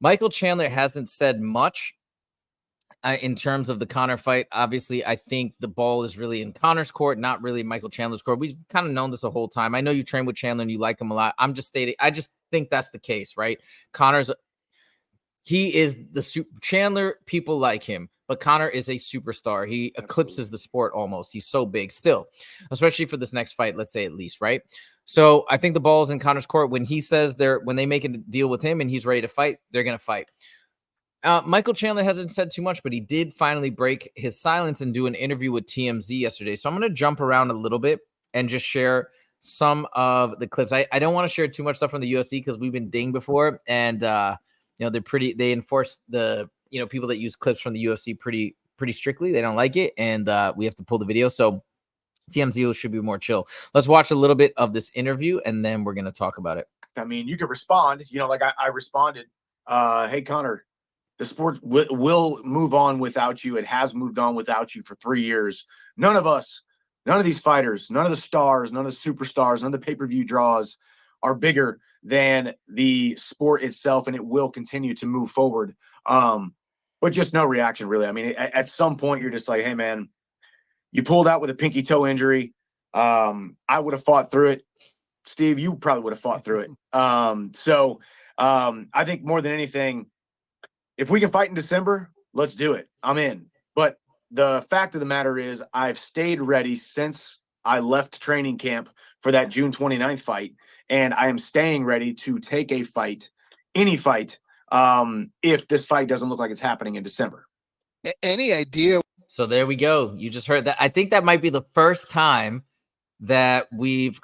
Michael Chandler hasn't said much in terms of the Conor fight. Obviously, I think the ball is really in Conor's court, not really Michael Chandler's court. We've kind of known this the whole time. I know you train with Chandler and you like him a lot. I'm just stating, I just think that's the case, right? He is the Chandler. People like him, but Conor is a superstar. He eclipses the sport almost. He's so big still, especially for this next fight. Let's say at least, right? So I think the ball is in Conor's court. When he says when they make a deal with him and he's ready to fight, they're gonna fight. Michael Chandler hasn't said too much, but he did finally break his silence and do an interview with TMZ yesterday. So I'm going to jump around a little bit and just share some of the clips. I don't want to share too much stuff from the UFC because we've been dinged before, and they enforce the people that use clips from the UFC pretty strictly. They don't like it, and we have to pull the video. So TMZ should be more chill. Let's watch a little bit of this interview, and then we're going to talk about it. I mean, you could respond, like I responded, hey, Conor, the sport will move on without you. It has moved on without you for 3 years. None of these fighters, none of the stars, none of the superstars, none of the pay-per-view draws are bigger than the sport itself, and it will continue to move forward. But just no reaction, really. I mean, at some point, you're just like, hey, man, you pulled out with a pinky toe injury. I would have fought through it. Steve, you probably would have fought through it. I think more than anything, if we can fight in December, let's do it. I'm in. But the fact of the matter is I've stayed ready since I left training camp for that June 29th fight, and I am staying ready to take a fight, any fight, if this fight doesn't look like it's happening in December. Any idea? So there we go. You just heard that. I think that might be the first time that we've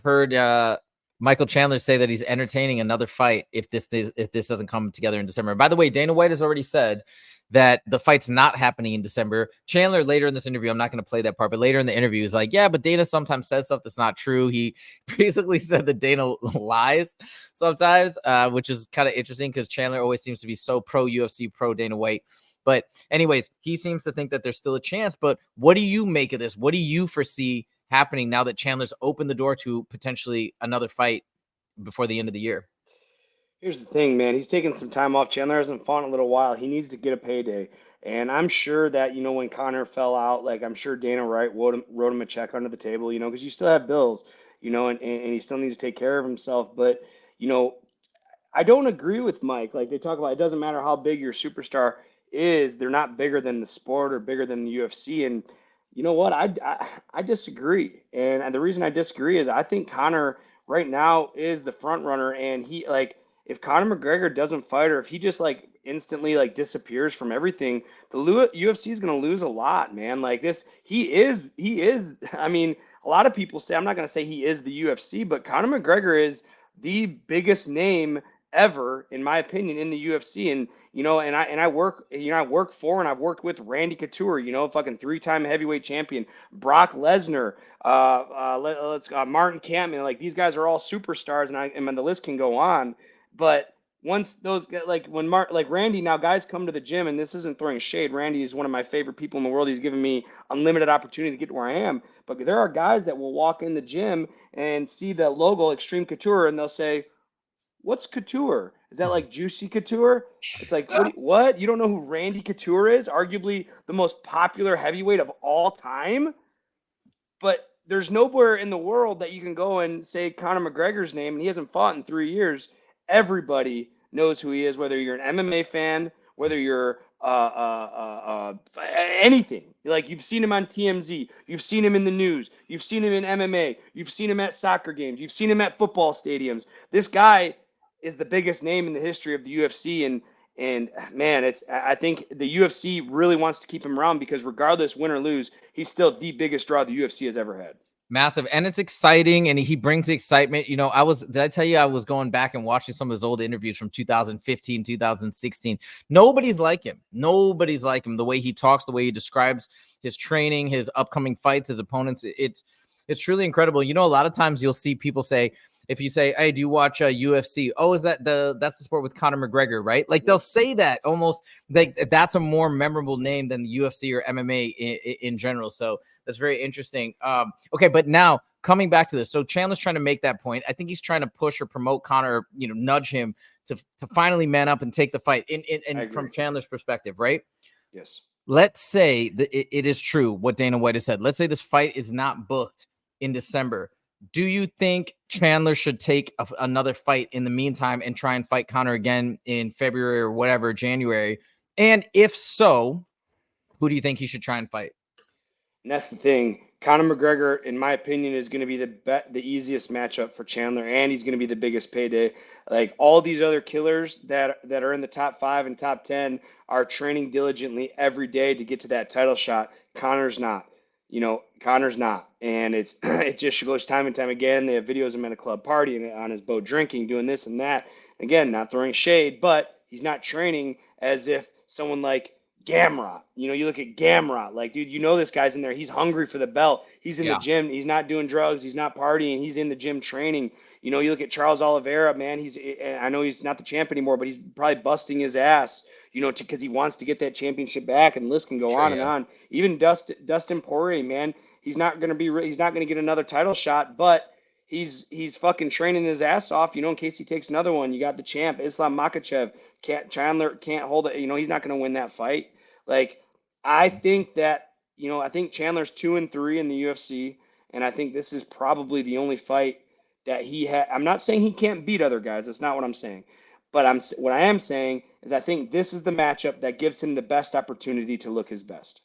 heard Michael Chandler say that he's entertaining another fight if this doesn't come together in December. By the way, Dana White has already said that the fight's not happening in December. Chandler later in this interview, I'm not going to play that part, but later in the interview is like, yeah, but Dana sometimes says stuff that's not true. He basically said that Dana lies sometimes, which is kind of interesting because Chandler always seems to be so pro UFC, pro Dana White. But anyways, he seems to think that there's still a chance. But what do you make of this? What do you foresee happening now that Chandler's opened the door to potentially another fight before the end of the year? Here's the thing, man. He's taking some time off. Chandler hasn't fought in a little while. He needs to get a payday. And I'm sure that, when Conor fell out, like I'm sure Dana White wrote him a check under the table, because you still have bills, and he still needs to take care of himself. But, I don't agree with Mike. Like they talk about, it doesn't matter how big your superstar is, they're not bigger than the sport or bigger than the UFC. And you know what? I disagree. And the reason I disagree is I think Conor right now is the front runner, and he if Conor McGregor doesn't fight, or if he just instantly disappears from everything, the UFC is going to lose a lot, man. Like this, he is. I mean, a lot of people say, I'm not going to say he is the UFC, but Conor McGregor is the biggest name ever, in my opinion, in the UFC. And I work for and I've worked with Randy Couture, fucking 3-time heavyweight champion, Brock Lesnar, Martin Kampman. Like these guys are all superstars, and the list can go on. But once those when Randy, now guys come to the gym, and this isn't throwing shade. Randy is one of my favorite people in the world. He's given me unlimited opportunity to get to where I am. But there are guys that will walk in the gym and see the logo Extreme Couture, and they'll say, "What's Couture? Is that like Juicy Couture?" It's like, what? You don't know who Randy Couture is? Arguably the most popular heavyweight of all time. But there's nowhere in the world that you can go and say Conor McGregor's name, and he hasn't fought in 3 years. Everybody knows who he is, whether you're an MMA fan, whether you're anything. Like you've seen him on TMZ, you've seen him in the news, you've seen him in MMA, you've seen him at soccer games, you've seen him at football stadiums. This guy is the biggest name in the history of the UFC, and man, I think the UFC really wants to keep him around because regardless, win or lose, he's still the biggest draw the UFC has ever had. Massive. And it's exciting, and he brings the excitement. Did I tell you I was going back and watching some of his old interviews from 2015, 2016? Nobody's like him. Nobody's like him. The way he talks, the way he describes his training, his upcoming fights, his opponents, it's truly incredible. A lot of times you'll see people say, if you say, hey, do you watch UFC? Oh, is that's the sport with Conor McGregor, right? Like they'll say that almost like that's a more memorable name than the UFC or MMA in general. So that's very interesting. Okay, but now coming back to this. So Chandler's trying to make that point. I think he's trying to push or promote Conor, nudge him to finally man up and take the fight in from Chandler's perspective, right? Yes. Let's say that it is true what Dana White has said. Let's say this fight is not booked in December. Do you think Chandler should take another fight in the meantime and try and fight Conor again in February or whatever, January? And if so, who do you think he should try and fight? And that's the thing. Conor McGregor, in my opinion, is going to be the easiest matchup for Chandler, and he's going to be the biggest payday. Like all these other killers that are in the top 5 and top 10 are training diligently every day to get to that title shot. Conor's not. Conor's not, and it just goes time and time again. They have videos of him at a club party and on his boat drinking, doing this and that. Again, not throwing shade, but he's not training as if someone like Gamrot. You look at Gamrot, like, dude, this guy's in there. He's hungry for the belt. He's in the gym. He's not doing drugs. He's not partying. He's in the gym training. You look at Charles Oliveira, man. I know he's not the champ anymore, but he's probably busting his ass, because he wants to get that championship back. And the list can go on and on. Even Dustin Poirier, man, he's not gonna get another title shot, but he's fucking training his ass off, in case he takes another one. You got the champ, Islam Makhachev. Chandler can't hold it. He's not going to win that fight. Like, I think that, I think Chandler's 2-3 in the UFC, and I think this is probably the only fight that he had. I'm not saying he can't beat other guys. That's not what I'm saying. But what I am saying is I think this is the matchup that gives him the best opportunity to look his best.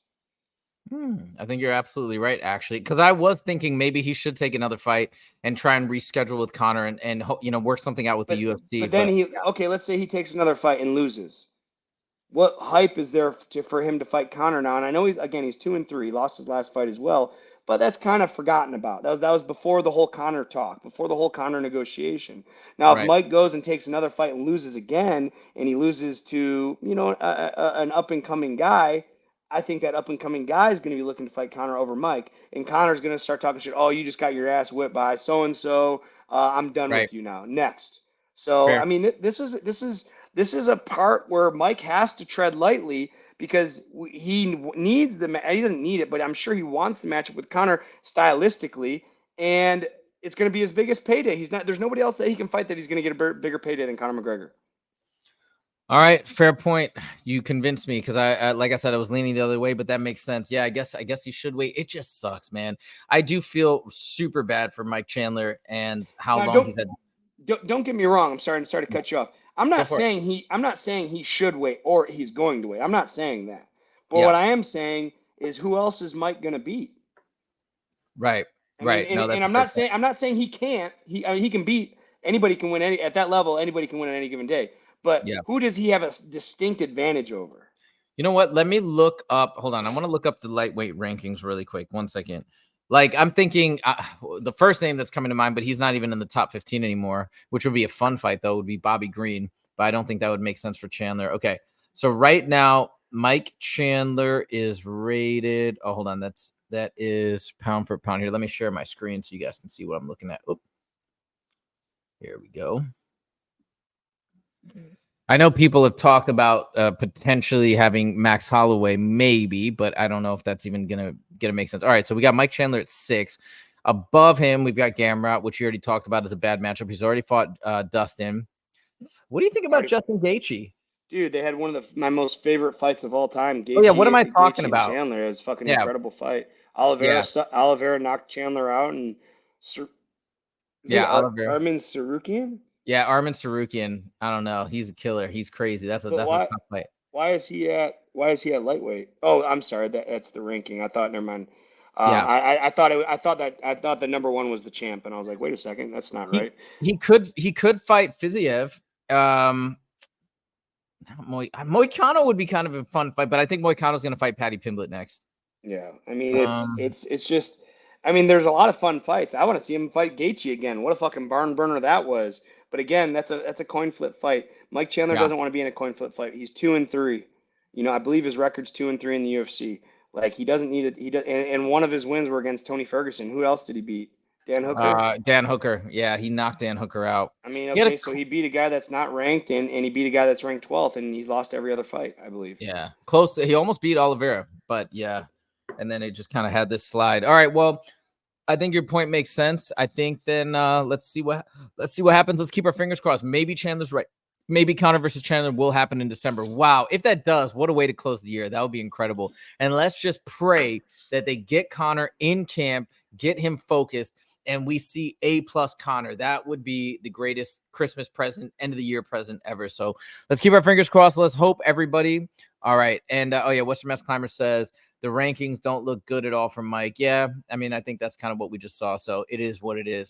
I think you're absolutely right, actually, because I was thinking maybe he should take another fight and try and reschedule with Conor and work something out with the UFC. But then let's say he takes another fight and loses. What hype is there for him to fight Conor now? And I know he's 2-3, he lost his last fight as well, but that's kind of forgotten about. That was before the whole Conor talk, before the whole Conor negotiation. Now, if Mike goes and takes another fight and loses again, and he loses to an up and coming guy, I think that up-and-coming guy is going to be looking to fight Conor over Mike, and Conor's going to start talking shit. Oh, you just got your ass whipped by so-and-so. I'm done with you now. Next. So, Fair. I mean, this is a part where Mike has to tread lightly because he needs he doesn't need it, but I'm sure he wants the matchup with Conor stylistically, and it's going to be his biggest payday. There's nobody else that he can fight that he's going to get a bigger payday than Conor McGregor. All right, fair point. You convinced me because I like I said, I was leaning the other way, but that makes sense. Yeah, I guess he should wait. It just sucks, man. I do feel super bad for Mike Chandler and how long he's had. Don't get me wrong. I'm sorry to cut you off. I'm not saying he should wait or he's going to wait. I'm not saying that. But what I am saying is who else is Mike going to beat? Right. And I'm not saying he can't. He can beat anybody. Can win at that level. Anybody can win on any given day. But who does he have a distinct advantage over? You know what? Let me look up. Hold on. I want to look up the lightweight rankings really quick. 1 second. Like, I'm thinking the first name that's coming to mind, but he's not even in the top 15 anymore, which would be a fun fight, though, would be Bobby Green. But I don't think that would make sense for Chandler. Okay. So right now, Mike Chandler is rated. Oh, hold on. That is pound for pound here. Let me share my screen so you guys can see what I'm looking at. Oop. Here we go. I know people have talked about potentially having Max Holloway, maybe, but I don't know if that's even gonna make sense. All right, so we got Mike Chandler at 6. Above him, we've got Gamrot, which you already talked about as a bad matchup. He's already fought Dustin. What do you think about Justin Gaethje? Dude, they had one of my most favorite fights of all time. Gaethje, what am I talking about? Chandler, it was fucking incredible fight. Oliveira knocked Chandler out, and Oliveira. Armin Tsarukyan. Yeah, Armin Tsarukyan. I don't know. He's a killer. He's crazy. That's a tough fight. Why is he at lightweight? Oh, I'm sorry. That's the ranking. I thought. Never mind. I thought the number one was the champ, and I was like, wait a second, that's not right. He could fight Fiziev. Moicano would be kind of a fun fight, but I think Moicano's going to fight Paddy Pimblett next. Yeah, I mean it's just. I mean, there's a lot of fun fights. I want to see him fight Gaethje again. What a fucking barn burner that was. But again, that's a coin flip fight. Mike Chandler doesn't want to be in a coin flip fight. He's 2-3. I believe his record's 2-3 in the UFC. Like, he doesn't need it. And one of his wins were against Tony Ferguson. Who else did he beat? Dan Hooker. Dan Hooker. Yeah, he knocked Dan Hooker out. I mean, okay, so he beat a guy that's not ranked, and he beat a guy that's ranked 12th, and he's lost every other fight, I believe. Yeah, close. He almost beat Oliveira, but yeah, and then it just kind of had this slide. All right, well, I think your point makes sense. I think then let's see what happens. Let's keep our fingers crossed. Maybe Chandler's right. maybe Conor versus Chandler will happen in December. Wow. If that does, what a way to close the year. That would be incredible. And let's just pray that they get Conor in camp, get him focused, and we see A+ Conor. That would be the greatest Christmas present, end of the year present ever. So let's keep our fingers crossed. Let's hope, everybody. All right. And Western Mass Climber says the rankings don't look good at all from Mike. Yeah. I mean, I think that's kind of what we just saw. So it is what it is.